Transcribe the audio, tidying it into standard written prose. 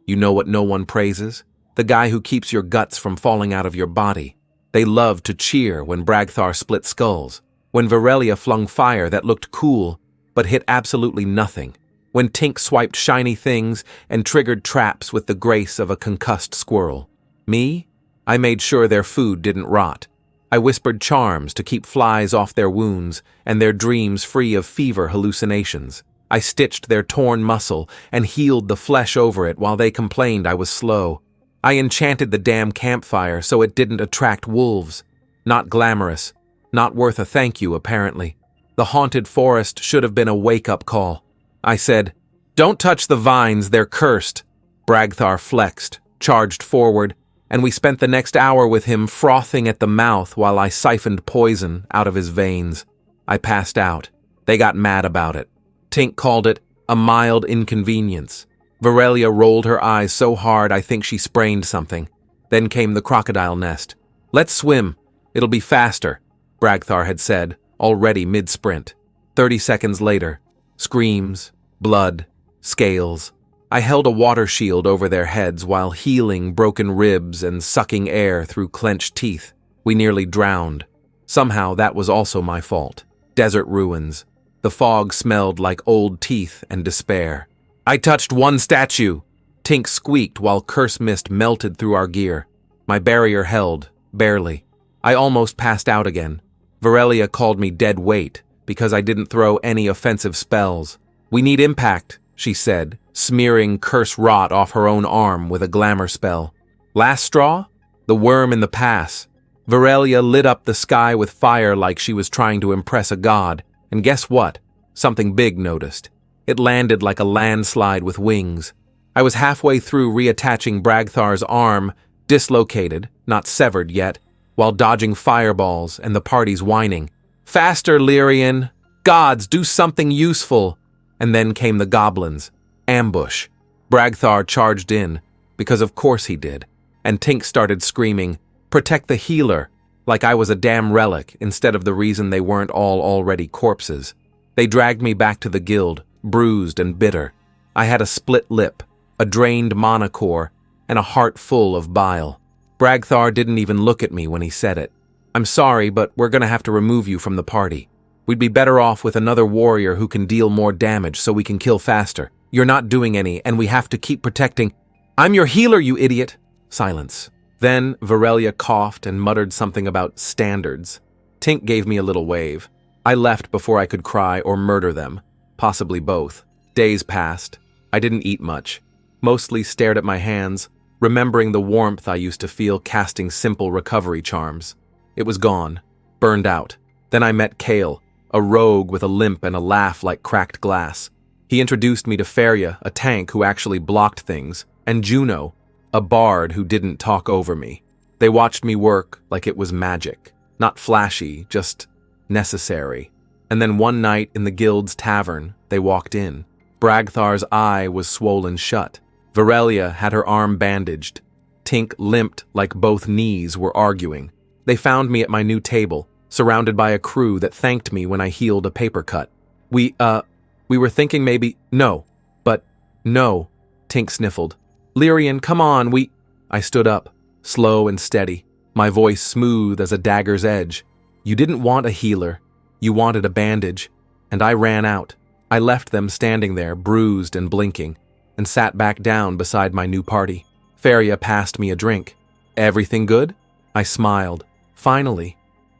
You know what no one praises? The guy who keeps your guts from falling out of your body. They loved to cheer when Bragthar split skulls, when Virelia flung fire that looked cool but hit absolutely nothing, when Tink swiped shiny things and triggered traps with the grace of a concussed squirrel. Me? I made sure their food didn't rot. I whispered charms to keep flies off their wounds and their dreams free of fever hallucinations. I stitched their torn muscle and healed the flesh over it while they complained I was slow. I enchanted the damn campfire so it didn't attract wolves. Not glamorous. Not worth a thank you, apparently. The haunted forest should have been a wake-up call. I said, "Don't touch the vines, they're cursed." Bragthar flexed, charged forward, and we spent the next hour with him frothing at the mouth while I siphoned poison out of his veins. I passed out. They got mad about it. Tink called it a mild inconvenience. Virelia rolled her eyes so hard I think she sprained something. Then came the crocodile nest. "Let's swim. It'll be faster," Bragthar had said, already mid-sprint. 30 seconds later, screams, blood, scales. I held a water shield over their heads while healing broken ribs and sucking air through clenched teeth. We nearly drowned. Somehow that was also my fault. Desert ruins. The fog smelled like old teeth and despair. "I touched one statue!" Tink squeaked while curse mist melted through our gear. My barrier held, barely. I almost passed out again. Virelia called me dead weight because I didn't throw any offensive spells. "We need impact," she said, smearing curse rot off her own arm with a glamour spell. Last straw? The worm in the pass. Virelia lit up the sky with fire like she was trying to impress a god. And guess what? Something big noticed. It landed like a landslide with wings. I was halfway through reattaching Bragthar's arm, dislocated, not severed yet, while dodging fireballs and the party's whining. "Faster, Lyrian! Gods, do something useful!" And then came the goblins. Ambush. Bragthar charged in, because of course he did, and Tink started screaming, "Protect the healer," like I was a damn relic instead of the reason they weren't all already corpses. They dragged me back to the guild, bruised and bitter. I had a split lip, a drained monocore, and a heart full of bile. Bragthar didn't even look at me when he said it. "I'm sorry, but we're gonna have to remove you from the party. We'd be better off with another warrior who can deal more damage so we can kill faster. You're not doing any, and we have to keep protecting—" "I'm your healer, you idiot!" Silence. Then Virelia coughed and muttered something about standards. Tink gave me a little wave. I left before I could cry or murder them. Possibly both. Days passed. I didn't eat much. Mostly stared at my hands, remembering the warmth I used to feel casting simple recovery charms. It was gone. Burned out. Then I met Kale, a rogue with a limp and a laugh like cracked glass. He introduced me to Feria, a tank who actually blocked things, and Juno, a bard who didn't talk over me. They watched me work like it was magic. Not flashy, just necessary. And then one night in the guild's tavern, they walked in. Bragthar's eye was swollen shut. Virelia had her arm bandaged. Tink limped like both knees were arguing. They found me at my new table, surrounded by a crew that thanked me when I healed a paper cut. We were thinking maybe— No. Tink sniffled. "Lyrian, come on, I stood up, slow and steady, my voice smooth as a dagger's edge. "You didn't want a healer. You wanted a bandage." And I ran out. I left them standing there, bruised and blinking, and sat back down beside my new party. Feria passed me a drink. "Everything good?" I smiled. "Finally."